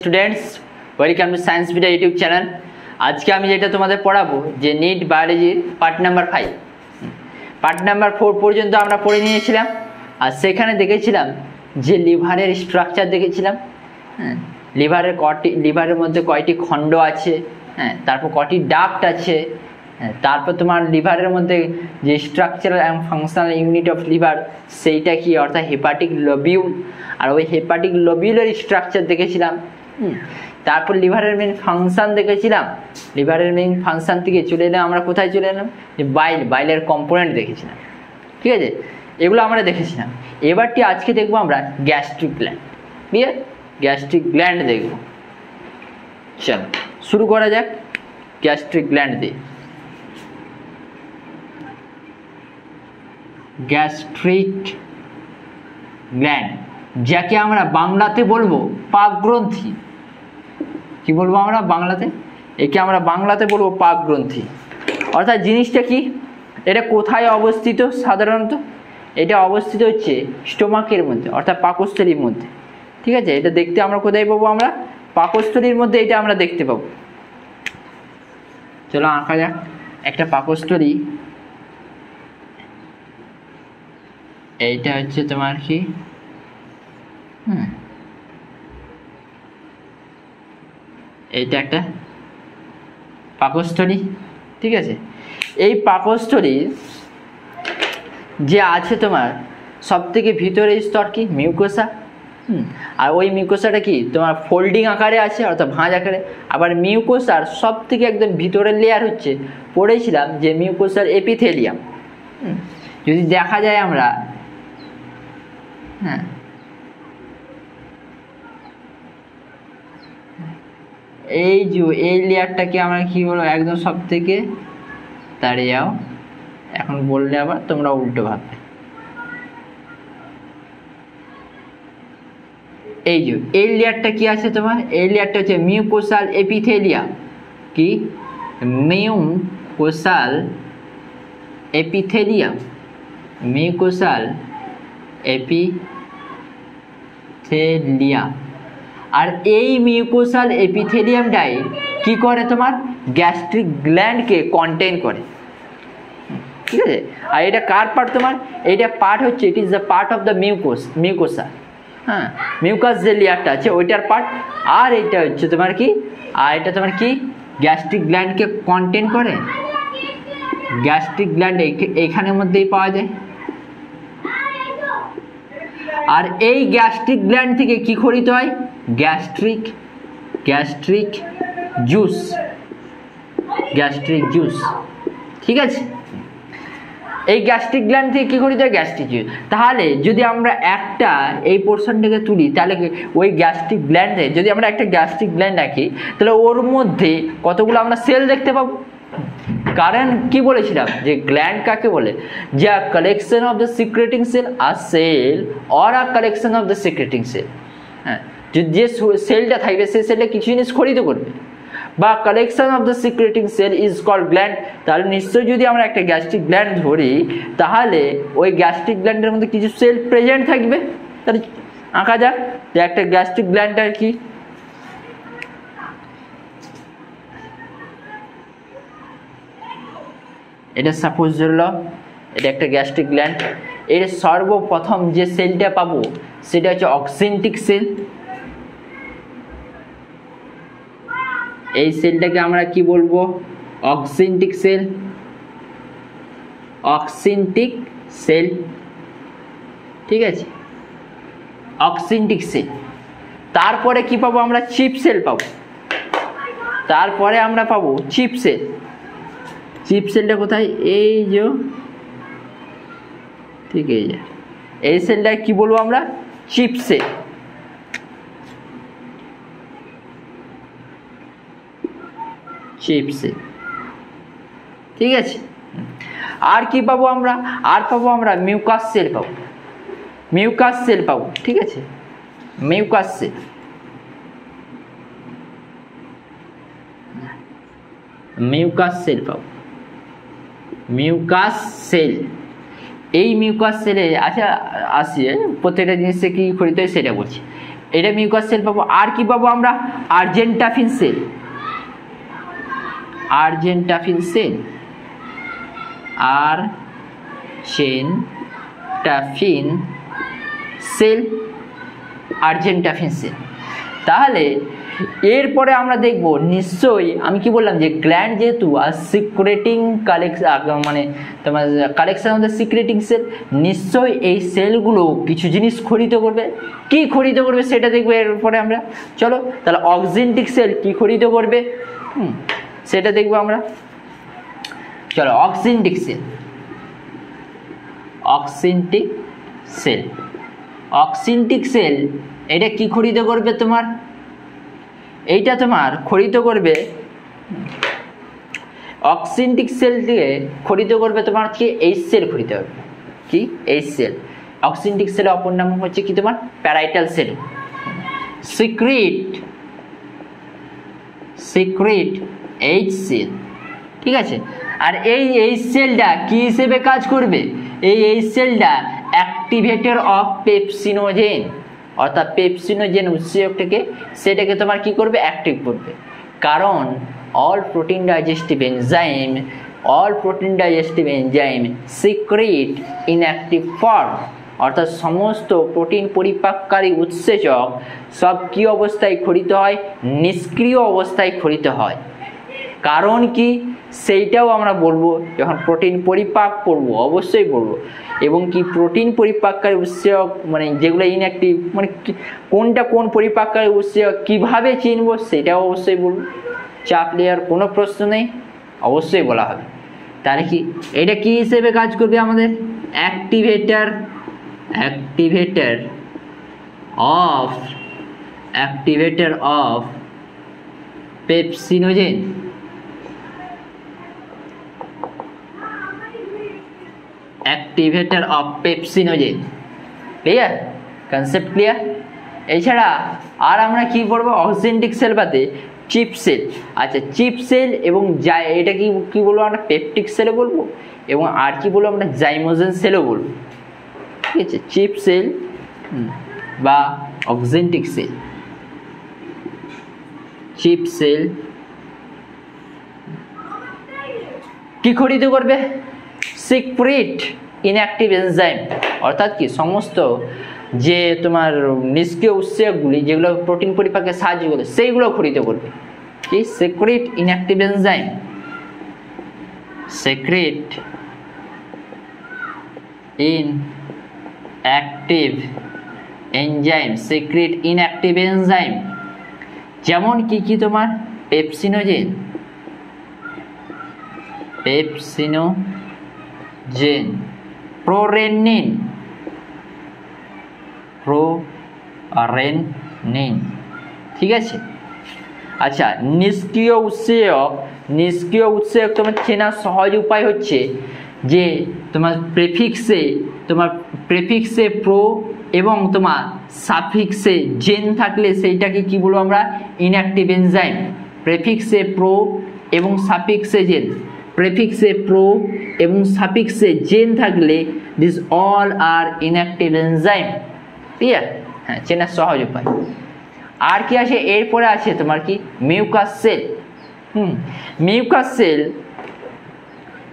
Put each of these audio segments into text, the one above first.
Students, welcome to science video YouTube channel. আজকে আমি যেটা তোমাদের পড়াবো যে নিট বায়োলজির পার্ট নাম্বার 5, পার্ট নাম্বার 4 পর্যন্ত আমরা পড়ে নিয়েছিলাম। আর সেখানে দেখেছিলাম যে লিভারের স্ট্রাকচার দেখেছিলাম। লিভারের মধ্যে কয়টি খণ্ড আছে, তারপর কয়টি ডাক্ট আছে, তারপর তোমার লিভারের মধ্যে যে স্ট্রাকচারাল এবং ফাংশনাল ইউনিট অফ লিভার সেইটা কি, অর্থাৎ হেপাটিক লবিউল। আর ওই হেপাটিক লবিউলের স্ট্রাকচার দেখেছিলাম। তারপর লিভারের মেইন ফাংশন দেখেছিলাম। লিভারের মেইন ফাংশন থেকে চলে এলাম আমরা কোথায় চলে এলাম, যে বাইলের কম্পোনেন্ট দেখেছিলাম। ঠিক আছে, এগুলো আমরা দেখেছিলাম। এবারটি আজকে দেখবো আমরা gastric gland. Clear? Gastric gland দেখব। চলো শুরু করা যাক গ্যাস্ট্রিক গ্ল্যান্ড দিয়ে। গ্যাস্ট্রিক গ্ল্যান্ড, যাকে আমরা বাংলাতে বলবো পাকগ্রন্থি। কি বলবো আমরা বাংলাতে? একে আমরা বাংলাতে বলবো পাকগ্রন্থি। অর্থাৎ জিনিসটা কি, এটা কোথায় অবস্থিত? সাধারণত এটা অবস্থিত হচ্ছে স্টোমাকের মধ্যে, অর্থাৎ পাকস্থলীর মধ্যে। ঠিক আছে, এটা দেখতে আমরা কোথায় পাবো? আমরা পাকস্থলীর মধ্যে এটা আমরা দেখতে পাবো। চলো আঁকা যাক একটা পাকস্থলী। এইটা হচ্ছে তোমার কি, এইটা একটা পাকস্থলী। ঠিক আছে, এই পাকস্থলী যে আছে তোমার সব থেকে ভিতরের স্তর কি, মিউকোসা। আর ওই মিউকোসাটা কি তোমার ফোল্ডিং আকারে আছে, অর্থাৎ ভাঁজ আকারে। আবার মিউকোসার সব থেকে একদম ভিতরের লেয়ার হচ্ছে, পড়েছিলাম যে মিউকোসার এপিথেলিয়াম। যদি দেখা যায় আমরা, এই যে এই লেয়ারটাকে আমরা কি বলবো, একদম সব থেকে দাঁড়িয়ে যাও। এখন বললে আবার তোমরা উল্টো ভাববে। এই যে এই লেয়ারটা কি আছে তোমার, এই লেয়ারটা হচ্ছে মিউকোসাল এপিথেলিয়াম। কি? Mucosal epithelium. Mucosal epithelium. আর এই মিউকোসাল এপিথেলিয়ামটাই কি করে তোমার গ্যাস্ট্রিক গ্ল্যান্ডকে কন্টেইন করে। ঠিক আছে, আর এটা কার পার্ট তোমার? এইটা পার্ট হচ্ছে, it is the part of the mucosa. Mucus যে লেয়ারটা আছে ওইটার পার্ট। আর এটা হচ্ছে তোমার কি, আর এটা তোমার কি গ্যাস্ট্রিক গ্ল্যান্ডকে কন্টেইন করে। গ্যাস্ট্রিক গ্ল্যান্ড এইখানের মধ্যেই পাওয়া যায়। আর এই গ্যাস্ট্রিক গ্ল্যান্ড থেকে কি খরিত হয়? Gastric juice. Gastric juice. ঠিক আছে, এই গ্যাস্ট্রিক গ্ল্যান্ড থেকে কি খরিত হয়? Gastric juice. তাহলে যদি আমরা একটা এই পোর্শনটাকে তুলি, তাহলে ওই গ্যাস্ট্রিক গ্ল্যান্ডে যদি আমরা একটা গ্যাস্ট্রিক গ্ল্যান্ড রাখি, তাহলে ওর মধ্যে কতগুলো আমরা সেল দেখতে পাবো। কারণ কি বলেছিলাম যে গ্ল্যান্ড কাকে বলে, যে collection of the secreting cell, a cell or a collection of the secreting cell. যে সেলটা থাকবে সেই সেলটা কিছু জিনিস খরিত করবে, বা collection of the secreting cell is called gland. তাহলে নিশ্চয়ই যদি আমরা একটা গ্যাস্ট্রিক গ্ল্যান্ড ধরি, তাহলে ওই গ্যাস্ট্রিক গ্ল্যান্ডের মধ্যে কিছু সেল প্রেজেন্ট থাকবে। তাহলে আঁকা যাক যে একটা গ্যাস্ট্রিক গ্ল্যান্ড আর কি। এটা সাপোজ ধরলো এটা একটা গ্যাস্ট্রিক গ্ল্যান্ড। এর সর্বপ্রথম যে সেলটা পাবো সেটা হচ্ছে অক্সিনটিক সেল। এই সেলটাকে আমরা কি বলবো? অক্সিনটিক সেল। অক্সিনটিক সেল। ঠিক আছে, অক্সিনটিক সেল। তারপরে কি পাবো আমরা? চিপ সেল পাবো। তারপরে আমরা পাবো চিপ সেল। চিপ সেলটা কোথায়? এই যে, ঠিক এই যে এই সেলটা কি বলবো আমরা? Chief cell. Chief cell. ঠিক আছে, আর কি পাবো আমরা? আর পাবো আমরা মিউকাস সেল পাবো। মিউকাস সেল পাবো। ঠিক আছে, মিউকাস সেল। মিউকাস সেল পাবো। Mucus cell. এই মিউকাস সেলে আচ্ছা আসি প্রত্যেকটা জিনিসে কি খরিত হয় সেটা বলছি। এটা মিউকাস সেল পাবো। আর কি পাবো আমরা? আর্জেন্টাফিন সেল, আর্জেন্টাফিন সেল, আর্জেন্টাফিন সেল, আর্জেন্টাফিন সেল। তাহলে এরপরে আমরা দেখব নিশ্চয়ই আমি কি বললাম যে গ্ল্যান্ড যেহেতু আর সিক্রেটিং মানে তোমার collection of the secreting cell, নিশ্চয়ই এই সেলগুলো কিছু জিনিস খরিত করবে। কি খরিত করবে সেটা দেখবো এরপরে আমরা। চলো তাহলে অক্সিনটিক সেল কি খরিত করবে সেটা দেখবো আমরা। চলো অক্সিনটিক সেল, অক্সিনটিক সেল, অক্সিনটিক সেল এটা কি খরিত করবে তোমার? এইটা তোমার খরিত করবে, অক্সিনটিক সেল দিয়ে খরিত করবে তোমার কি এইচ সেল খরিত করবে। কি? H sell. অক্সিনটিক সেলের অপর নাম হচ্ছে কি তোমার parietal cell. Secrete H cell, ঠিক আছে। আর এই এইচ সেলটা কি হিসেবে কাজ করবে? এই এইচ সেলটা অ্যাক্টিভেটর অফ পেপসিনোজেন, অর্থাৎ পেপসিনোজেন উৎসেচকটাকে সেটাকে তোমার কি করবে? অ্যাক্টিভ করবে। কারণ all protein digestive enzyme secret inactive form, অর্থাৎ সমস্ত প্রোটিন পরিপাককারী উৎসেচক সব কি অবস্থায় খরিত হয়? নিষ্ক্রিয় অবস্থায় খরিত হয়। কারণ কি সেইটাও আমরা বলবো যখন প্রোটিন পরিপাক করব, অবশ্যই বলবো। এবং কি প্রোটিন পরিপাককারী উৎসেচক মানে যেগুলো ইনঅ্যাক্টিভ, মানে কোনটা কোন পরিপাককারী উৎসেচক কিভাবে চিনবো সেটাও অবশ্যই বলবো। চাপ নেওয়ার কোনো প্রশ্ন নেই, অবশ্যই বলা হবে। তাহলে কি এটা কি হিসেবে কাজ করবে? আমাদের activator of pepsinogen, activator of pepsinogen. Clear? Concept clear? এছাড়া আর আমরা কি পড়বো? অক্সিনটিক সেল বাদে চিপ সেল। আচ্ছা, চিপ সেল এবং এটা কি বলবো আমরা? পেপটিক সেলও বলবো এবং আর কি বলবো আমরা? জাইমোজেন সেলও বলবো। ঠিক আছে, চিপ সেল বা অক্সিনটিক সেল। চিপ সেল কি খরিত করবে? সিক্রেট ইনঅ্যাক্টিভ এনজাইম, অর্থাৎ কি সমস্ত যে তোমার নিষ্ক্রিয় উৎসেচকগুলি যেগুলো প্রোটিন পরিপাকে সাহায্য করে সেইগুলো খরিত করবে। কি? Secret inactive enzyme, secret inactive enzyme যেমন কি তোমার পেপসিনোজেন, প্রোরেনিন, ঠিক আছে। আচ্ছা, নিষ্ক্রিয় উৎসেচক তোমার চেনার সহজ উপায় হচ্ছে যে তোমার প্রেফিক্সে প্রো এবং তোমার সাফিক্সে জেন থাকলে সেইটাকে কি বলবো আমরা? Inactive enzyme. প্রেফিক্সে প্রো এবং সাফিক্সে জেন, প্রেফিক্সে প্রো এবং সাফিক্সে জেন থাকলে this all are inactive enzyme. Clear? হ্যাঁ, চেনার সহজ উপায়। আর কি আছে? এরপরে আছে তোমার কি মিউকাস সেল। মিউকাস সেল,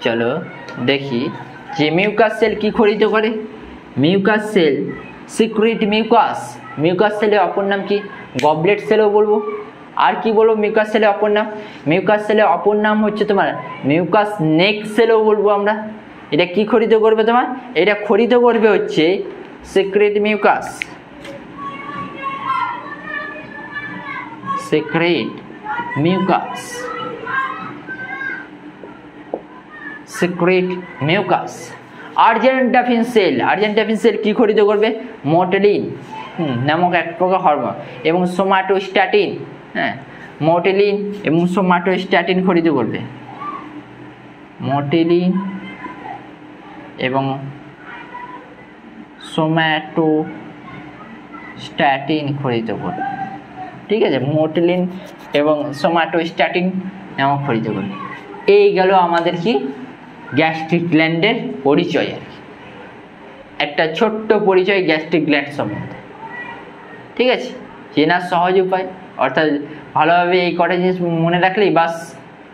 চলো দেখি যে মিউকাস সেল কি খরিত করে। মিউকাস সেল সিক্রেট মিউকাস সেলের অপর নাম কি? গবলেট সেলও বলবো। আর কি বলবো মিউকাস সেলের অপর নাম? মিউকাস সেলের অপর নাম হচ্ছে তোমার মিউকাস নেক সেলও বলবো আমরা। এটা কি খরিত করবে তোমার? এটা খরিত করবে হচ্ছে সিক্রেট মিউকাস, আর্জেন্টাফিন সেল কি খরিত করবে? মোটেলিন নামক এক প্রকার হরমোন এবং সোমাটোস্ট্যাটিন। হ্যাঁ, মোটেলিন এবং সোমাটোস্ট্যাটিন খরিত করবে। মোটেলিন এবং সোমাটোস্ট্যাটিন খরিত করবে। ঠিক আছে, মোটেলিন এবং সোমাটোস্ট্যাটিন নামক খরিত করবে। এই গেল আমাদের কি গ্যাস্ট্রিক গ্ল্যান্ডের পরিচয়। আর কি একটা ছোট্ট পরিচয় গ্যাস্ট্রিক গ্ল্যান্ড সম্বন্ধে। ঠিক আছে। চেনার সহজ উপায়, অর্থাৎ ভালোভাবে এই কটা জিনিস মনে রাখলেই বাস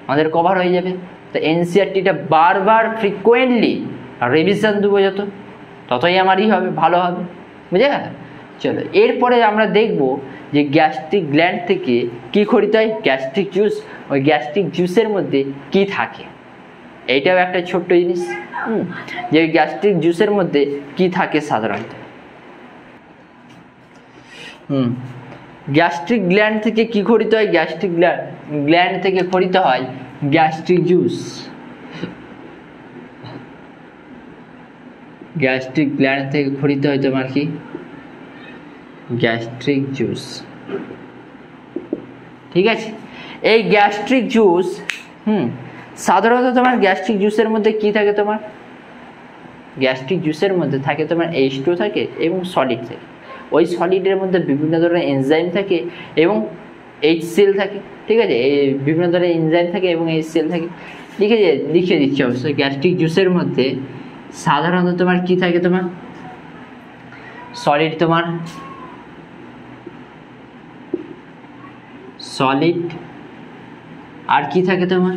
আমাদের কভার হয়ে যাবে। তো এনসিআরটিটা বারবার ফ্রিকোয়েন্টলি রিভিশন দেবো, ততই আমারই হবে, ভালো হবে, বুঝে গেল। চলো এরপরে আমরা দেখব যে গ্যাস্ট্রিক গ্ল্যান্ড থেকে কী খরিত হয়, গ্যাস্ট্রিক জুস। ওই গ্যাস্ট্রিক জুসের মধ্যে কি থাকে, এইটাও একটা ছোট্ট জিনিস, যে গ্যাস্ট্রিক জুসের মধ্যে কি থাকে সাধারণত। গ্যাস্ট্রিক গ্ল্যান্ড থেকে কি খরিত হয়, গ্যাস্ট্রিক গ্ল্যান্ড থেকে খরিত হয় গ্যাস্ট্রিক জুস। গ্যাস্ট্রিক গ্ল্যান্ড থেকে খরিত হয় তোমার কি, গ্যাস্ট্রিক জুস। ঠিক আছে, এই গ্যাস্ট্রিক জুস সাধারণত তোমার গ্যাস্ট্রিক জুসের মধ্যে কি থাকে, তোমার গ্যাস্ট্রিক জুসের মধ্যে থাকে তোমার H2 থাকে এবং সলিড থাকে। ওই সলিডের মধ্যে বিভিন্ন ধরনের এনজাইম থাকে এবং HCl থাকে। ঠিক আছে, এই বিভিন্ন ধরনের এনজাইম থাকে এবং HCl থাকে। লিখে দিচ্ছি অবশ্যই। গ্যাস্ট্রিক জুসের মধ্যে সাধারণত তোমার কি থাকে, তোমার সলিড, তোমার সলিড, আর কি থাকে তোমার,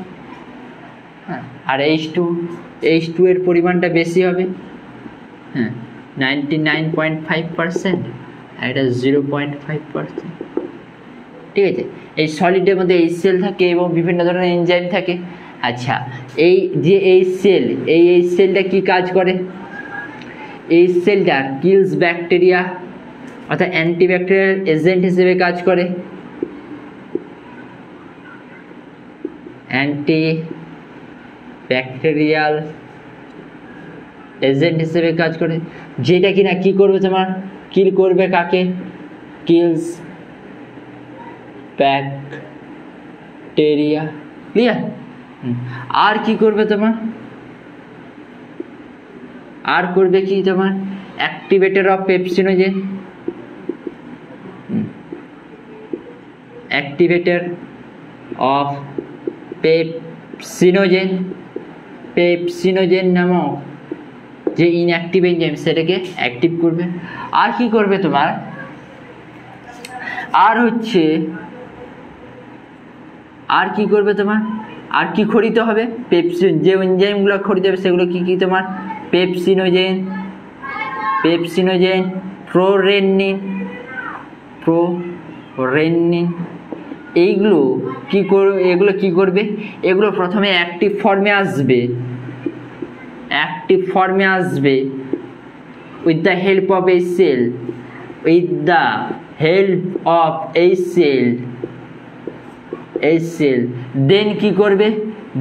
আর H2 এর পরিমাণটা বেশি হবে, 99.5%, আর এটা 0.5%। ঠিক আছে, এই সলিডের মধ্যে HCl থাকে এবং বিভিন্ন ধরনের এনজাইম থাকে। আচ্ছা, এই যে HClটা কি কাজ করে, HClটা কিলস ব্যাকটেরিয়া, অর্থাৎ অ্যান্টিব্যাকটেরিয়াল এজেন্ট হিসেবে কাজ করে, অ্যান্টিব্যাকটেরিয়াল এজেন্ট হিসেবে কাজ করে, যেটা কিনা কি করবে, তোমার কিল করবে কাকে, কিলস ব্যাকটেরিয়া। ক্লিয়ার? আর কি করবে তোমার, আর করবে কি তোমার activator of pepsinogen, activator of pepsinogen নামক যে ইনঅ্যাক্টিভ এনজাইম সেটাকে অ্যাক্টিভ করবে। আর কি করবে তোমার, আর কি করবে তোমার, আর কি খরিত হবে, পেপসিন, যে এনজাইমগুলো খরিত হবে সেগুলো কি কি তোমার পেপসিনোজেন, প্রোরেনিন, এইগুলো কি করবে, এগুলো প্রথমে অ্যাক্টিভ ফর্মে আসবে with the help of HCl, দেন কি করবে,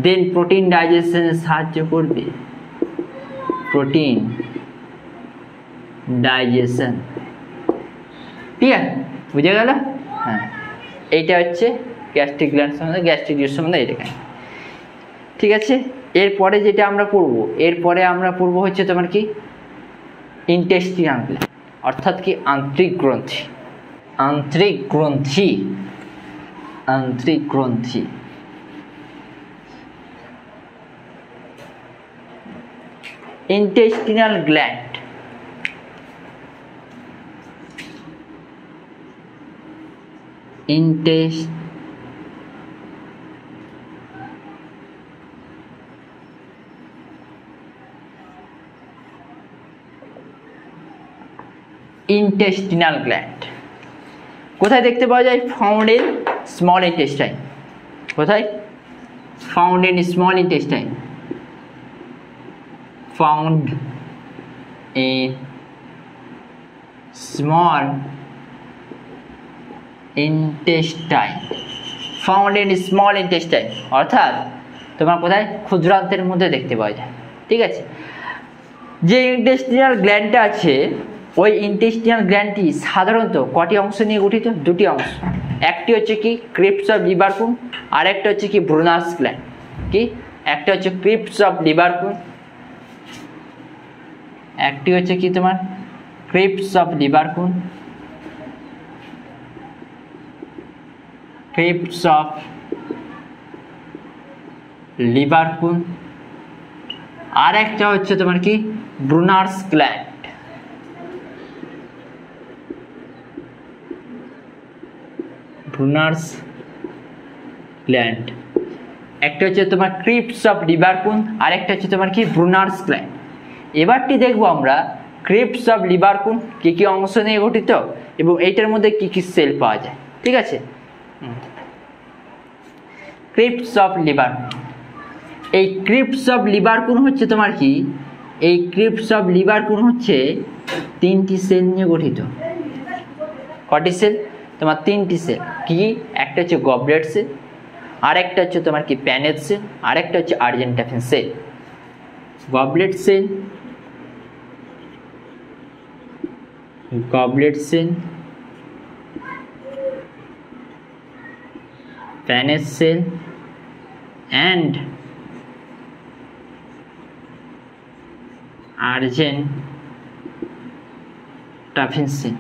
দেন প্রোটিন ডাইজেশনে সাহায্য করবে, প্রোটিন ডাইজেশন। ঠিক আছে, বুঝে গেল? হ্যাঁ, এইটা হচ্ছে গ্যাস্ট্রিক গ্ল্যান্ড সম্বন্ধে, গ্যাস্ট্রিক জুস সম্বন্ধে এইটা। ঠিক আছে, এরপরে যেটা আমরা পড়বো হচ্ছে তোমার কি ইন্টেস্টিনাল গ্ল্যান্ড, অর্থাৎ কি আন্ত্রিক গ্রন্থি। ইন্টেস্টিনাল গ্ল্যান্ড ইন্টেস্টিনাল গ্ল্যান্ড কোথায় দেখতে পাওয়া যায়, ফাউন্ড ইন স্মল ইন্টেস্টাইন। কোথায়, found in small intestine, found in small intestine, অর্থাৎ তোমার কোথায়, ক্ষুদ্রান্তের মধ্যে দেখতে পাওয়া যায়। ঠিক আছে, যে ইন্টেস্টিনাল গ্ল্যান্ডটা আছে, ওই ইন্টেস্টিনাল গ্ল্যান্ডটি সাধারণত কটি অংশ নিয়ে গঠিত, দুটি অংশ। একটি হচ্ছে কি ক্রিপ্টস অফ লিবারকুন, আর একটা হচ্ছে কি ব্রুনাস গ্ল্যান্ড। কি, একটা হচ্ছে ক্রিপ্টস অফ লিবারকুন, একটি হচ্ছে কি তোমার ক্রিপ্টস অফ লিবারকুন, আর একটা হচ্ছে তোমার কি ব্রুনার্স গ্ল্যান্ড। ব্রুনার্স গ্ল্যান্ড, একটা হচ্ছে তোমার ক্রিপ্স অফ লিবারকুন, আর একটা হচ্ছে তোমার কি ব্রুনার্স গ্ল্যান্ড। এবারটি দেখবো আমরা ক্রিপ্স অফ লিবারকুন কি কি অংশ নিয়ে গঠিত এবং এইটার মধ্যে কি কি সেল পাওয়া যায়। ঠিক আছে, ক্রিপ্স অফ লিবারকুন, এই ক্রিপ্স অফ লিবারকুন হচ্ছে তোমার কি, এই ক্রিপ্স অফ লিবারকুন হচ্ছে 3টি সেল নিয়ে গঠিত। কটি সেল? তোমার 3টি সেল। কি? একটা হচ্ছে গবলেট সেল, আর একটা হচ্ছে তোমার কি প্যানেজ সেল, আর একটা হচ্ছে argentaffin cell. Goblet cell, goblet cell, Paneth cell and argentafin cell,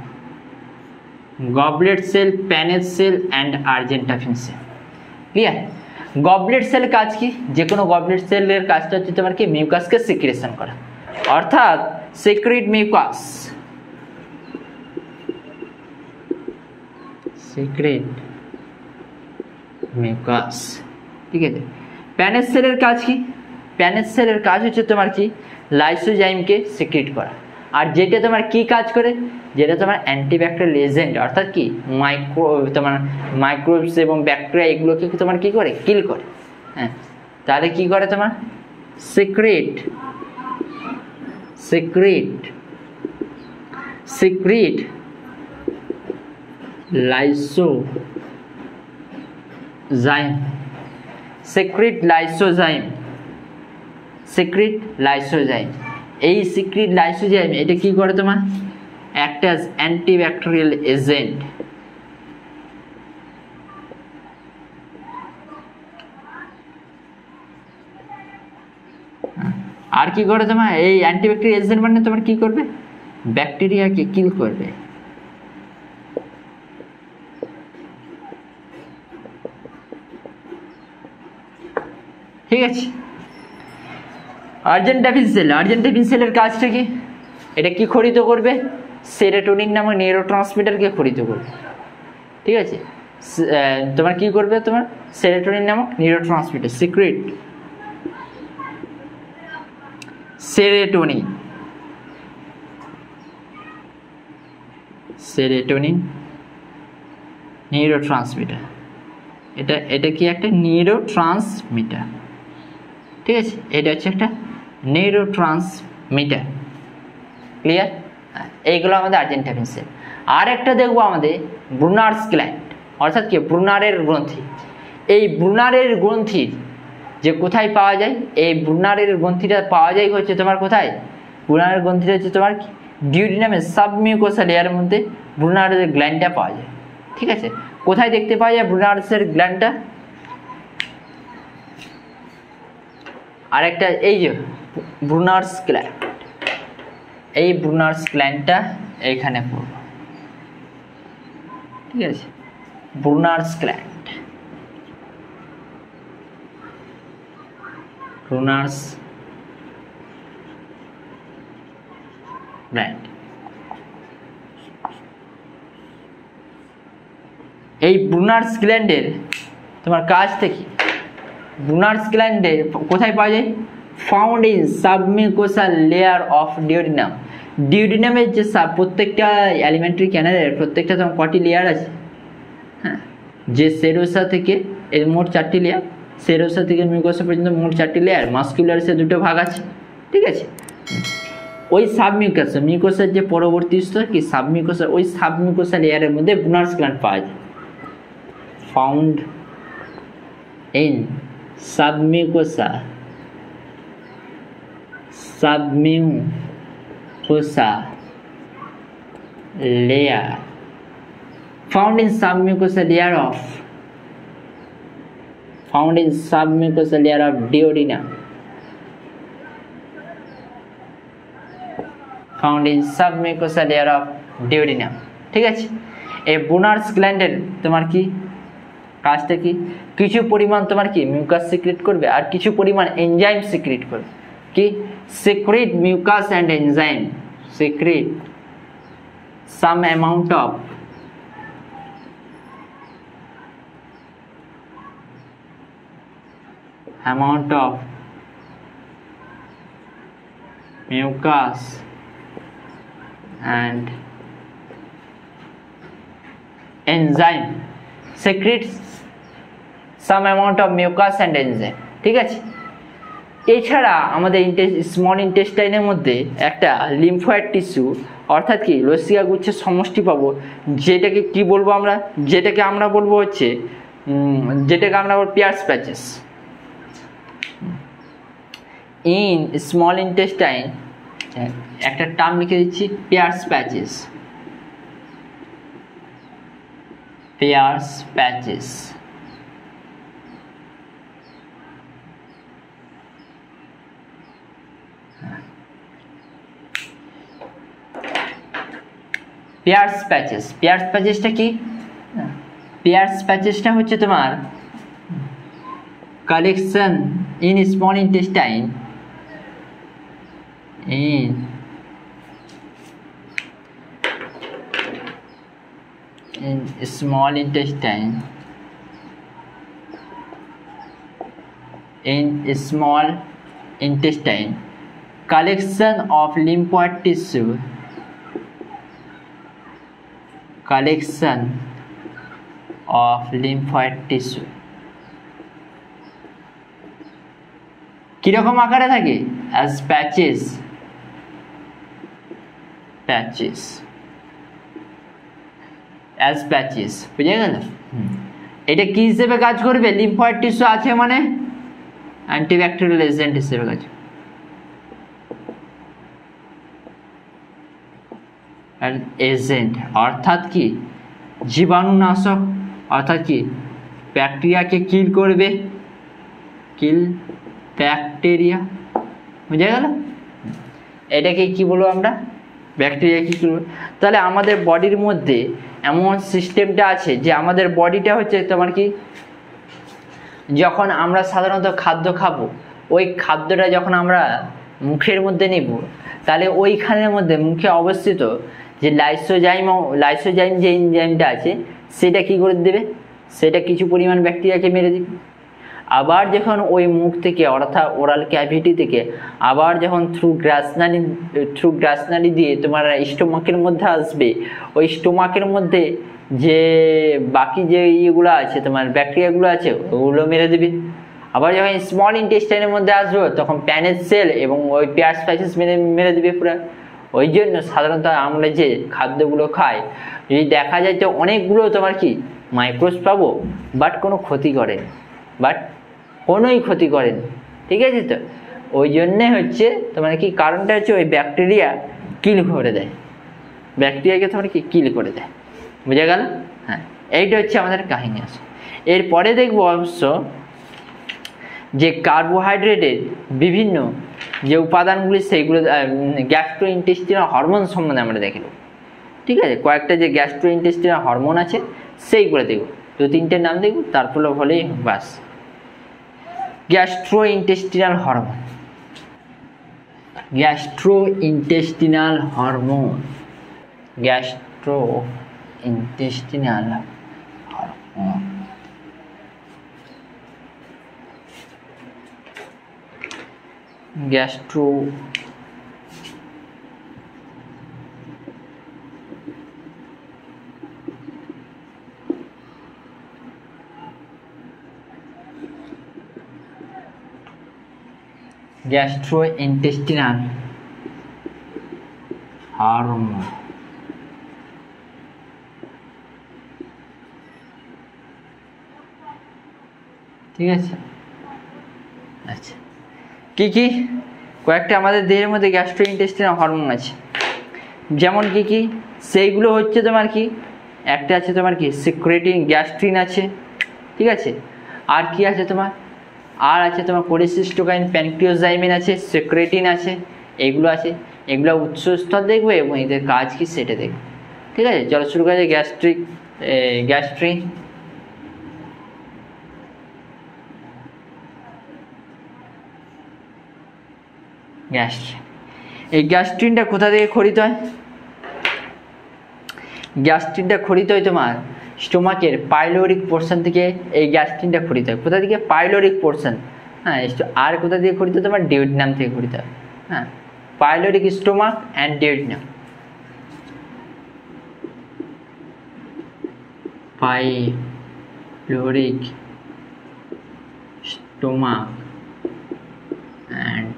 goblet cell, Paneth cell and argentafin cell। Clear? Goblet cell কাজ কি? যে কোনো গবলেট সেলের কাজটা হচ্ছে তোমার কি মিউকাসকে সিক্রেশন করা, অর্থাৎ সিক্রেট মিউকাস, সিক্রেট মিউকাস। ঠিক আছে, প্যানেজ সেলের কাজ কি? প্যানেজ সেলের কাজ হচ্ছে তোমার কি লাইসোজাইমকে সিক্রেট করা, আর যেটা তোমার কি কাজ করে, যেটা তোমার অ্যান্টিব্যাকটেরিয়াল এজেন্ট, অর্থাৎ কি তোমার মাইক্রোবস এবং ব্যাকটেরিয়া এগুলোকে তোমার কি করে কিল করে। হ্যাঁ, তাহলে কি করে তোমার secret secret secret lysozyme, secret lysozyme, secret lysozyme. এই সিক্রেট লাইসোজাইম এটা কি করে তোমার অ্যাক্ট অ্যাজ অ্যান্টিব্যাকটেরিয়াল এজেন্ট। আর কি করে তোমার এই অ্যান্টিব্যাকটেরিয়াল এজেন্ট মানে তোমার কি করবে, ব্যাকটেরিয়াকে কিল করবে। ঠিক আছে, আর্জেন্টাফিন সেল, আর্জেন্টাফিন সেলের কাজটা কি? এটা কি খরিত করবে? সেরোটোনিন নামক নিউরোট্রান্সমিটারকে খরিত করবে। ঠিক আছে, তোমার কি করবে, তোমার সেরোটোনিন নামক neurotransmitter secret serotonin, serotonin neurotransmitter, এটা কি একটা নিউরোট্রান্সমিটার। ঠিক আছে, এটা হচ্ছে একটা নিউরোট্রান্সমিটার। ক্লিয়ার? এইগুলো আমাদের আর্জেন্টাফিন সেল। আর একটা দেখবো আমাদের ব্রুনার্স গ্ল্যান্ড, অর্থাৎ কি ব্রুনারের গ্রন্থি। এই ব্রুনারের গ্রন্থি যে কোথায় পাওয়া যায়, এই ব্রুনারের গ্রন্থিটা পাওয়া যায় হচ্ছে তোমার কোথায়, ব্রুনারের গ্রন্থিটা হচ্ছে তোমার ডিউডিনামের সাবমিউকোসা লেয়ারের মধ্যে ব্রুনারের গ্ল্যান্ডটা পাওয়া যায়। ঠিক আছে, কোথায় দেখতে পাওয়া যায় ব্রুনার্সের গ্ল্যান্ডটা? আর একটা এই যে ব্রুনার্স গ্ল্যান্ড, এই ব্রুনার্স গ্ল্যান্ডটা এইখানে পড়ব। ঠিক আছে, ব্রুনার্স গ্ল্যান্ড, ব্রুনার্স গ্ল্যান্ড। এই ব্রুনার্স গ্ল্যান্ডের তোমার কাজটা কি? ব্রুনার্স গ্ল্যান্ডে কোথায় পাওয়া যায়? Found in submucosal layer of duodenum. ডিওডিনামের যে প্রত্যেকটা এলিমেন্টারি ক্যানালের প্রত্যেকটা তোমার কটি লেয়ার আছে? হ্যাঁ, যে সেরোসা থেকে এর মোট 4টি লেয়ার, সেরোসা থেকে মিউকোসা পর্যন্ত মোট 4টি লেয়ার, মাস্কুলারিসে 2টো ভাগ আছে। ঠিক আছে, ওই সাবমিউকাসা, মিউকোসার যে পরবর্তী স্তর কি সাবমিউকোসা, ওই সাবমিউকোসা লেয়ারের মধ্যে ব্রুনার্স গ্ল্যান্ড পাওয়া যায়। Found in submucosa, submucosa layer, found in submucosal layer of, found in submucosal layer of duodenum, found in submucosal layer of duodenum। ঠিক আছে, এই ব্রুনার্স গ্ল্যান্ডের তোমার কি কাজটা কি? কিছু পরিমাণ তোমার কি মিউকাস সিক্রেট করবে আর কিছু পরিমাণ এনজাইম সিক্রেট করবে। কি? Secrete mucus and enzyme, secrete some amount of amount of mucus and enzyme secretes some amount of mucus and enzyme ঠিক আছে। এছাড়া আমাদের স্মল ইন্টেস্টাইনের মধ্যে একটা লিম্ফয়েড টিস্যু অর্থাৎ কি লসিকা গুচ্ছের সমষ্টি পাবো, যেটাকে কি বলবো আমরা, যেটাকে আমরা বলবো হচ্ছে Peyer's patches. In small intestine একটা টার্ম লিখে দিচ্ছি, Peyer's patches, Peyer's patches. Peyer's patches, Peyer's প্যাচেসটা কি? পিয়ার্স প্যাচেসটা হচ্ছে তোমার collection in small intestine, in small intestine, collection of lymphoid tissue, কিরকম আকারে থাকে? as patches, as patches, বুঝে গেল? এটা কি হিসেবে কাজ করবে? লিম্ফয়েড টিস্যু আছে মানে অ্যান্টিব্যাকটেরিয়াল এজেন্ট হিসেবে কাজ করবে। আর এজেন্ট অর্থাৎ কি জীবাণুনাশক, অর্থাৎ কি ব্যাকটেরিয়াকে কিল করবে, কিল ব্যাকটেরিয়া, বুঝে গেল? এটাকে কি বলবো আমরা? ব্যাকটেরিয়া কি করবো। তাহলে আমাদের বডির মধ্যে এমন সিস্টেমটা আছে যে আমাদের বডিটা হচ্ছে তোমার কি, যখন আমরা সাধারণত খাদ্য খাবো, ওই খাদ্যটা যখন আমরা মুখের মধ্যে নিব, তাহলে ওইখানের মধ্যে মুখে অবস্থিত যে লাইসোজাইম যে এনজাইমটা আছে সেটা কি করে দেবে, সেটা কিছু পরিমাণ ব্যাকটেরিয়াকে মেরে দিবে। আবার যখন ওই মুখ থেকে অর্থাৎ ওরাল ক্যাভিটি থেকে আবার যখন থ্রু গ্রাসনালি দিয়ে তোমার স্টোমাকের মধ্যে আসবে, ওই স্টোমাকের মধ্যে যে বাকি যে ইয়েগুলো আছে তোমার ব্যাকটেরিয়াগুলো আছে ওগুলো মেরে দেবে। আবার যখন স্মল ইন্টেস্টাইনের মধ্যে আসবে তখন প্যানেজ সেল এবং ওই পিয়ার্স প্যাচেস মেরে দেবে পুরো। ওই জন্য সাধারণত আমরা যে খাদ্যগুলো খাই যদি দেখা যায় তো অনেকগুলো তোমার কি মাইক্রোস পাবো, বাট কোনো ক্ষতি করেনি, কোনোই ক্ষতি করেনি, ঠিক আছে? তো ওই জন্যে হচ্ছে তোমার কি কারণটা হচ্ছে ওই ব্যাকটেরিয়া কিল করে দেয়, ব্যাকটেরিয়াকে তোমার কি কিল করে দেয়, বুঝে গেল? হ্যাঁ, এইটা হচ্ছে আমাদের কাহিনী আছে। এরপরে দেখবো অবশ্য যে কার্বোহাইড্রেটের বিভিন্ন যে উপাদানগুলি সেইগুলো গ্যাস্ট্রোইন্টেস্টিনাল হরমোন সম্বন্ধে আমরা দেখে নেব, ঠিক আছে? কয়েকটা যে গ্যাস্ট্রোইন্টেস্টিনাল হরমোন আছে সেইগুলো দেখব, 2-3টে নাম দেখব, তারপর হলেই বাস। Gastrointestinal hormone, gastrointestinal hormone, gastrointestinal hormone. Gastro gastrointestinal hormone, ঠিক আছে? আচ্ছা, কি কি কয়েকটা আমাদের দেহের মধ্যে গ্যাস্ট্রোইন্টেস্টিনাল হরমোন আছে, যেমন কি কি সেইগুলো হচ্ছে তোমার কি, একটা আছে তোমার কি সিক্রেটিং গ্যাস্ট্রিন আছে, ঠিক আছে? আর কি আছে তোমার, আর আছে তোমার কোলেসিস্টোকাইন, প্যানক্রিওজাইমিন আছে, সিক্রেটিন আছে, এগুলো আছে। এগুলো উৎসস্থল দেখবে এবং এদের কাজ কি সেটা দেখবে, ঠিক আছে? চলো শুরু করা যায়। গ্যাস্ট্রিন, এই গ্যাস্ট্রিনটা কোথা থেকে খরিত হয়? গ্যাস্ট্রিনটা খরিত হয় তোমার স্টোমাকের পাইলোরিক পোর্শন থেকে। এই গ্যাস্ট্রিনটা খরিত হয় কোথা থেকে? পাইলোরিক পোর্শন, হ্যাঁ, আর কোথা দিয়ে খরিত হয় তোমার ডিউডিনাম থেকে খরিত হয়। হ্যাঁ, pyloric stomach and duodenum. Pyloric stomach and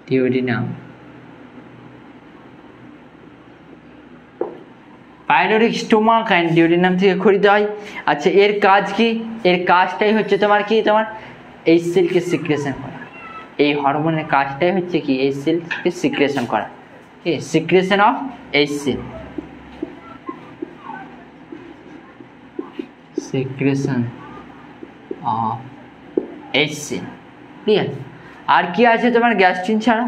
duodenum. Pyloric stomach and duodenum থেকে খরিত হয়। আচ্ছা, এর কাজ কি? এর কাজটাই হচ্ছে তোমার কি, তোমার এইচসিএলকে সিক্রেশন করা। এই হরমোনের কাজটাই হচ্ছে কি, এইচসিএলকে সিক্রেশন করা। ঠিক আছে, secretion of HCl, secretion of HCl. Clear? আর কি আছে তোমার গ্যাস্ট্রিন ছাড়া?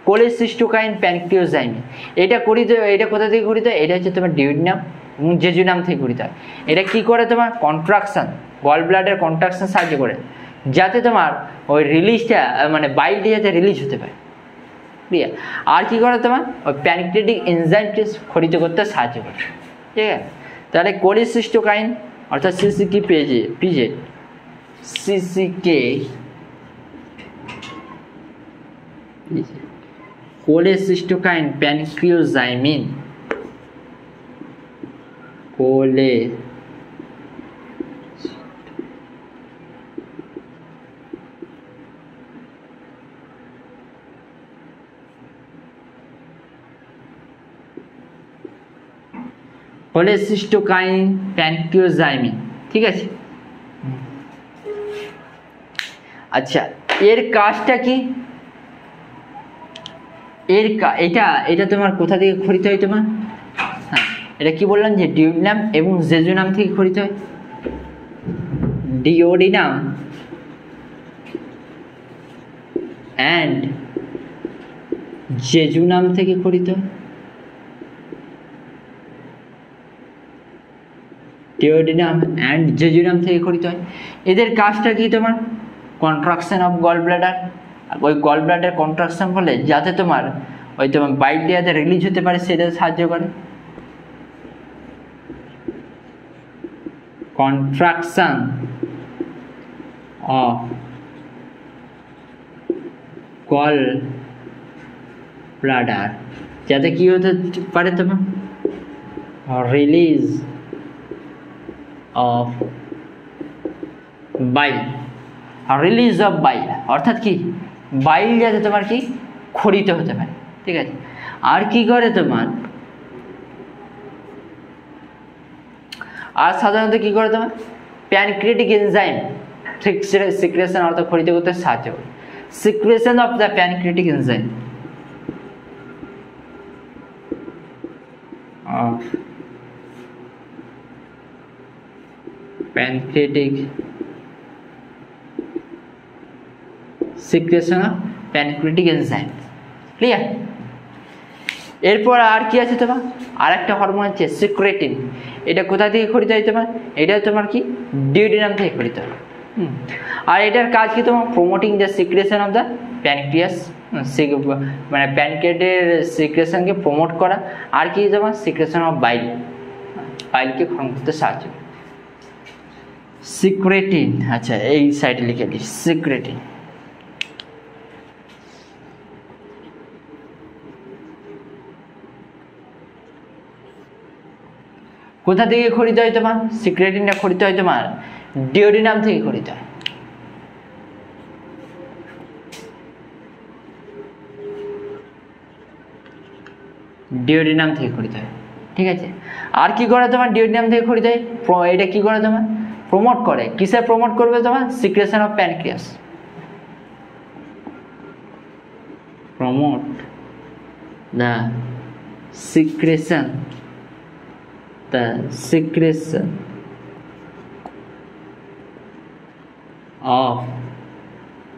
কোলেসিস্টোকাইন, প্যানক্রিওজাইমিন। এটা কোথা থেকে খরিত হয়? এটা হচ্ছে তোমার ডিউডিনাম এবং জেজুনাম থেকে খরিত হয়। এটা কি করে? তোমার কন্ট্রাকশন, গল ব্লাডার কন্ট্রাকশন সাহায্য করে, যাতে তোমার ওই রিলিজটা মানে বাইলটা যাতে রিলিজ হতে পারে। ক্লিয়ার? আর কি করে? তোমার ওই প্যানক্রিয়াটিক এনজাইমকে খরিত করতে সাহায্য করে। ঠিক আছে, তাহলে কোলেসিস্টোকাইন অর্থাৎ সিসিকে পিজে সিসিকে কোলেসিস্টোকাইন, প্যানক্রিওজাইমিন, কোলেসিস্টোকাইন, প্যানক্রিওজাইমিন। ঠিক আছে। আচ্ছা, এর কাজটা কি? এটা তোমার কোথা থেকে খরিত হয় তোমার? হ্যাঁ, এটা কি বললাম যে ডিউডিনাম এবং জেজুনাম থেকে খরিত হয়। ডিওডিনাম অ্যান্ড জেজুনাম থেকে খরিত হয়। ডিওডিনাম অ্যান্ড জেজুনাম থেকে খরিত হয়। এদের কাজটা কি তোমার? Contraction of gall bladder. ওই গল ব্লাডার কন্ট্রাকশন ফলে যাতে তোমার বাইলটা যাতে রিলিজ হতে পারে সেটা সাহায্য করে। কন্ট্রাকশন অফ গল ব্লাডার যাতে কি হতে পারে? তোমার release of bile. Release of বাইল অর্থাৎ কি, বাইল যাতে তোমার কি খরিত হতে পারে। ঠিক আছে। আর কি করে তোমার? আর সাধারণত কি করে তোমার? প্যানক্রিয়াটিক এনজাইম সিক্রেশন অর্থাৎ খরিত করতে সাহায্য করে। Secretion of the pancreatic enzyme of pancreatic secretion of pancreatic enzyme. Clear? এরপর আর কি আছে তোমার? আর একটা হরমোন আছে সিক্রেটিন। এটা কোথা থেকে খরিত হয় তোমার? এটা তোমার কি ডিউডিনাম থেকে খরিত হয়। আর এটার কাজ কি তোমার? Promoting the secretion of the pancreas, মানে প্যানক্রিয়াটের সিক্রেশনকে প্রমোট করা। আর কি তোমার? সিক্রেশন অফ বাইল, বাইলকে ক্ষরণ করতে সাহায্য করে। সিক্রেটিন, আচ্ছা এই সাইডে লিখে দিই সিক্রেটিন। কোথা থেকে খরিত হয় তোমার? সিক্রেটিনটা খরিত হয় তোমার ডিওডিনাম থেকে খরিত হয়। ডিওডিনাম থেকে খরিত হয়। ঠিক আছে। আর কি করে তোমার? ডিওডিনাম থেকে খরিত হয়। এটা কি করে তোমার? প্রমোট করে। কিসে প্রমোট করবে তোমার? Secretion of pancreas. Promote the secretion of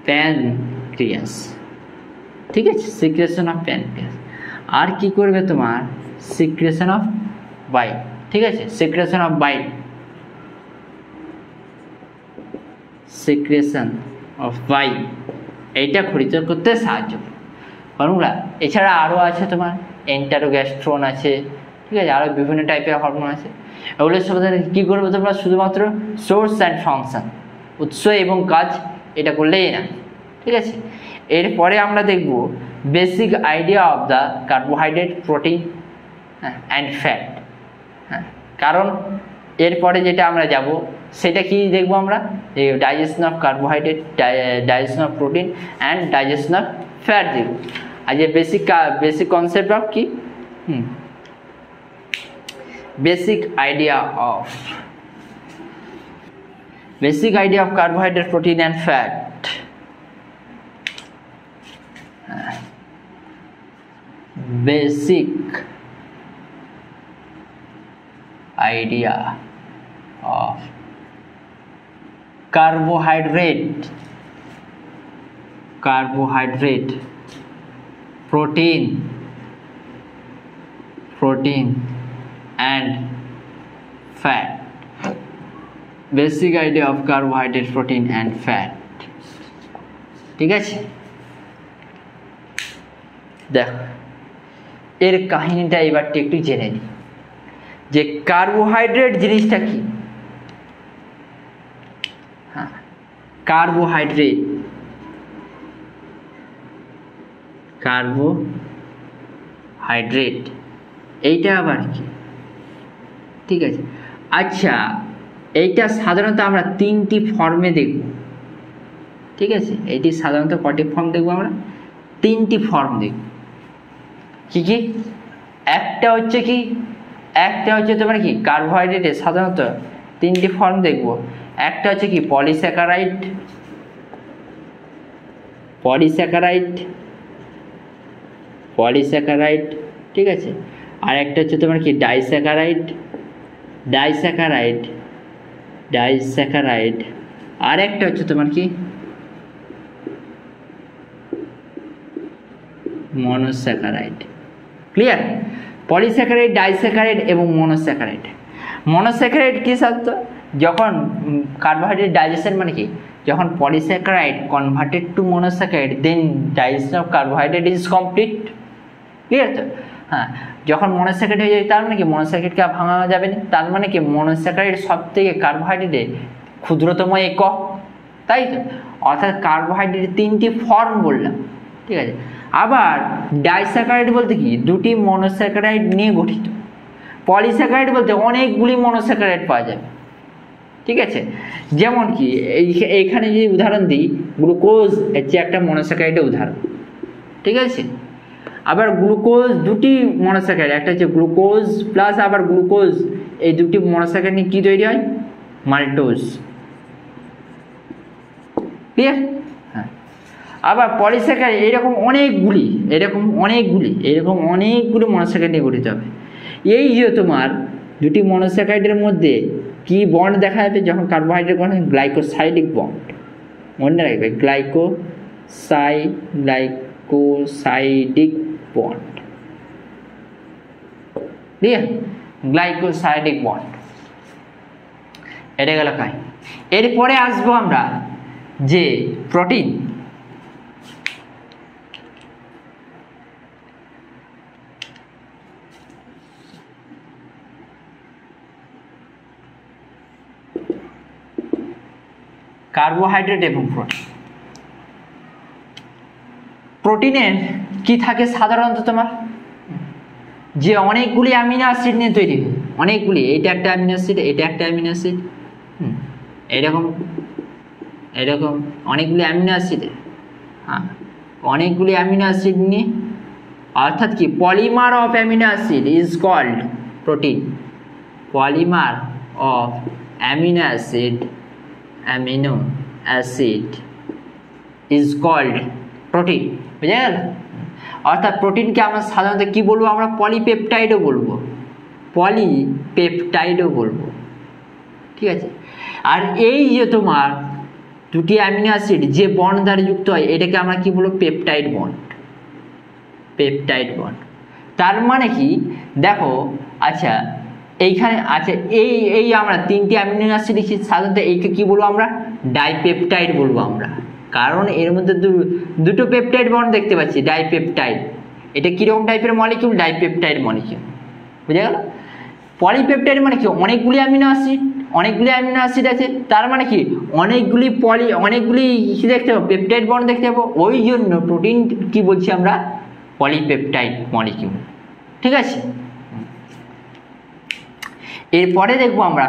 pancreas। ঠিক আছে, সিক্রেশন অফ প্যানক্রিয়াস। আর কি করবে তোমার? সিক্রেশন অফ বাইল। ঠিক আছে, secretion of bile, secretion of বাইল এইটা খরিত করতে সাহায্য করে। ফর্মুলা এছাড়া আরও আছে তোমার এন্টারোগ্যাস্ট্রন আছে। ঠিক আছে, আরও বিভিন্ন টাইপের হরমোন আছে। এগুলোর সাথে কী করবে তোমরা? শুধুমাত্র সোর্স অ্যান্ড ফাংশন, উৎস এবং কাজ এটা করলেই না, ঠিক আছে। এরপরে আমরা দেখব basic idea of the carbohydrate, protein and fat. হ্যাঁ, কারণ এরপরে যেটা আমরা যাব সেটা কি দেখবো আমরা, digestion of carbohydrate, digestion of protein and digestion of fat দেখব। আর যে বেসিক কনসেপ্ট অফ কি basic idea of carbohydrate, protein and fat. Basic idea of carbohydrate, protein and fat. Basic idea of carbohydrate, protein and fat. ঠিক আছে, দেখ এর কাহিনীটা এবার একটু জেনে নিই যে কার্বোহাইড্রেট জিনিসটা কি। হ্যাঁ, কার্বোহাইড্রেট এইটা আবার কি, ঠিক আছে। আচ্ছা, এইটা সাধারণত আমরা তিনটি ফর্মে দেখব, ঠিক আছে। এইটি সাধারণত কটি ফর্ম দেখবো আমরা, তিনটি ফর্ম দেখব। কি কি, একটা হচ্ছে তোমার কি কার্বোহাইড্রেটের সাধারণত তিনটি ফর্ম দেখব। একটা হচ্ছে কি পলিস্যাকারাইড, ঠিক আছে। আর একটা হচ্ছে তোমার কি ডাইস্যাকারাইড, আর একটা হচ্ছে তোমার কি মনোস্যাকারাইড। ক্লিয়ার? পলিস্যাকারাইড, ডাইস্যাকারাইড এবং মনোস্যাকারাইড কি শব্দ, যখন কার্বোহাইড্রেট ডাইজেশন মানে কি, যখন polysaccharide converted to monosaccharide then digestion of carbohydrate is complete. Clear তো? হ্যাঁ, যখন মনোস্যাকারাইড হয়ে যায় তার মানে কি মনোস্যাকারাইডকে ভাঙা যাবে না, তার মানে কি মনোস্যাকারাইড সব থেকে কার্বোহাইড্রেটের ক্ষুদ্রতম একক, তাই তো। অর্থাৎ কার্বোহাইড্রেটের তিনটি ফর্ম বললাম, ঠিক আছে। আবার ডাইস্যাকারাইড বলতে কি দুটি মনোস্যাকারাইড নিয়ে গঠিত, পলিস্যাকারাইড বলতে অনেকগুলি মনোস্যাকারাইড পাওয়া যাবে, ঠিক আছে। যেমন কি এইখানে যদি উদাহরণ দিই, গ্লুকোজ হচ্ছে একটা মনোস্যাকারাইডের উদাহরণ, ঠিক আছে। আবার গ্লুকোজ দুটি মনোস্যাকারাইড, একটা হচ্ছে গ্লুকোজ প্লাস আবার গ্লুকোজ, এই দুটি মনোস্যাকারাইড নিয়ে কী তৈরি হয়, মাল্টোজ। ক্লিয়ার? হ্যাঁ। আবার পলিস্যাকারাইড এরকম অনেকগুলি মনোস্যাকারাইড নিয়ে গঠিত হবে। এই যে তোমার দুটি মনোস্যাকারাইডের মধ্যে কি বন্ড দেখা যাবে যখন কার্বোহাইড্রেট বন্ড, গ্লাইকোসাইডিক বন্ড, মনে রাখবে গ্লাইকোসাইডিক বন্ড। ঠিক আছে, গ্লাইকোসাইডিক বন্ড, এটা গেল কাই। এরপরে আসবো আমরা যে প্রোটিন। কার্বোহাইড্রেট এবং প্রোটিনের কি থাকে সাধারণত তোমার, যে অনেকগুলি অ্যামিনো অ্যাসিড নিয়ে তৈরি হয়, অনেকগুলি, এটা একটা অ্যামিনো অ্যাসিড, এটা একটা অ্যামিনো অ্যাসিড, এরকম অনেকগুলি অ্যামিনো অ্যাসিড, হ্যাঁ, অনেকগুলি অ্যামিনো অ্যাসিড নিয়ে, অর্থাৎ কি polymer of amino acid is called protein. Polymer of amino acid is called protein. বুঝা গেল? অর্থাৎ প্রোটিনকে আমরা সাধারণত কি বলবো, আমরা পলিপেপটাইডও বলবো, ঠিক আছে। আর এই যে তোমার দুটি অ্যামিনো অ্যাসিড যে বন্ড দ্বারা যুক্ত হয়, এটাকে আমরা কি বলবো, পেপটাইড বন্ড। তার মানে কি দেখো, আচ্ছা এইখানে আচ্ছা এই আমরা তিনটি অ্যামিনো অ্যাসিড লিখছি, সাধারণত এইকে কি বলবো আমরা, ডাইপেপটাইড বলবো আমরা, কারণ এর মধ্যে দুটো পেপটাইড বন্ড দেখতে পাচ্ছি, ডাইপেপটাইড। এটা কিরকম টাইপের মলিকিউল, ডাইপেপটাইড মলিকিউল। বুঝা গেল? পলিপেপটাইড মানে কি অনেকগুলি অ্যামিনো অ্যাসিড, অনেকগুলি অ্যামিনো অ্যাসিড আছে, তার মানে কি অনেকগুলি কি দেখতে পাবো, পেপটাইড বন্ড দেখতে পাবো। ওই জন্য প্রোটিন কি বলছি আমরা, পলিপেপটাইড মলিকিউল। ঠিক আছে, এরপরে দেখবো আমরা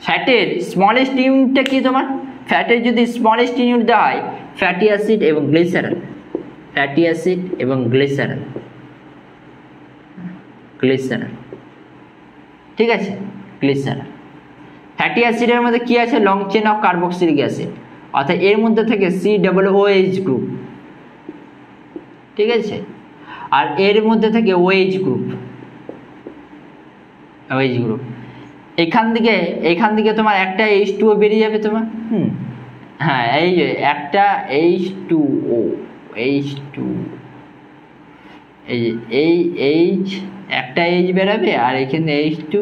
ফ্যাটের স্মলেস্ট ইউনিটটা কি তোমার, ফ্যাটের যদি স্মলেস্ট ইউনিট দেওয়া হয় ফ্যাটি অ্যাসিড এবং গ্লিসারল, ঠিক আছে, গ্লিসারল। ফ্যাটি অ্যাসিডের মধ্যে কি আছে, long chain of carboxylic acid, অর্থাৎ এর মধ্যে থেকে COOH গ্রুপ, ঠিক আছে, আর এর মধ্যে থেকে OH গ্রুপ। এখান থেকে তোমার একটা H2O বেরিয়ে যাবে তোমার, হ্যাঁ এই যে একটা H2O, এই একটা H বেরাবে আর এখানে H2,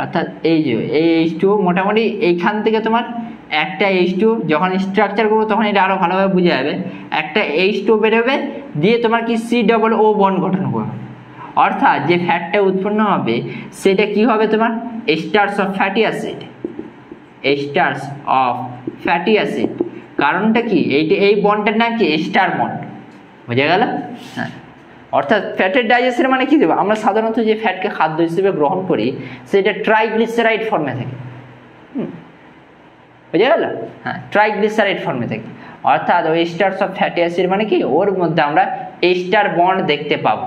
অর্থাৎ এই যে এই H2O মোটামুটি এইখান থেকে তোমার একটা H2O, যখন স্ট্রাকচার করবো তখন এটা আরো ভালোভাবে বোঝা যাবে, একটা H2O বেরোবে, দিয়ে তোমার কি COO বন্ড গঠন করবে, অর্থাৎ যে ফ্যাটটা উৎপন্ন হবে সেটা কি হবে তোমার এস্টার্স অফ ফ্যাটি অ্যাসিড। কারণটা কি, এই বন্ডটার নাম কি এস্টার বন্ড, বোঝা গেল? হ্যাঁ, অর্থাৎ ফ্যাটের ডাইজেশন মানে কি দেবো, আমরা সাধারণত যে ফ্যাটকে খাদ্য হিসেবে গ্রহণ করি সেটা ট্রাইগ্লিসারাইড ফর্মে থাকে, বুঝা গেল? হ্যাঁ, ট্রাইগ্লিসারাইড ফর্মে থাকে, অর্থাৎ ওই এস্টার্স অফ ফ্যাটি অ্যাসিড মানে কি, ওর মধ্যে আমরা এস্টার বন্ড দেখতে পাবো।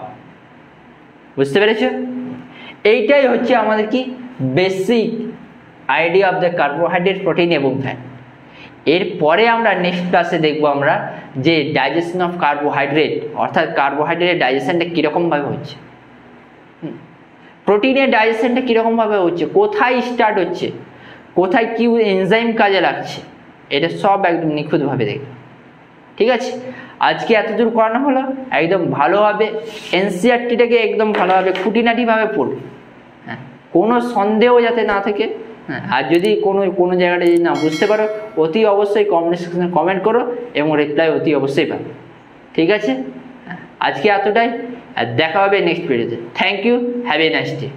বুঝতে পেরেছো? এইটাই হচ্ছে আমাদের কি basic idea of the carbohydrate, protein এবং ফ্যাট। এরপরে আমরা নেক্সট ক্লাসে দেখবো আমরা যে ডাইজেশন অফ কার্বোহাইড্রেট, অর্থাৎ কার্বোহাইড্রেটের ডাইজেশনটা কীরকমভাবে হচ্ছে, প্রোটিনের ডাইজেশনটা কীরকমভাবে হচ্ছে, কোথায় স্টার্ট হচ্ছে, কোথায় কি এনজাইম কাজে লাগছে, এটা সব একদম নিখুঁতভাবে দেখবে। ঠিক আছে, আজকে এতদূর করানো হলো, একদম ভালোভাবে এনসিইআরটিটাকে একদম ভালোভাবে খুঁটিনাটিভাবে পড়বে, হ্যাঁ, কোনো সন্দেহ যাতে না থাকে। হ্যাঁ, আর যদি কোনো জায়গাটা যদি না বুঝতে পারো অতি অবশ্যই কমেন্ট সেকশনে কমেন্ট করো এবং রিপ্লাই অতি অবশ্যই পাবে। ঠিক আছে, আজকে এতটাই, আর দেখা হবে নেক্সট ভিডিওতে। Thank you, have a nice day.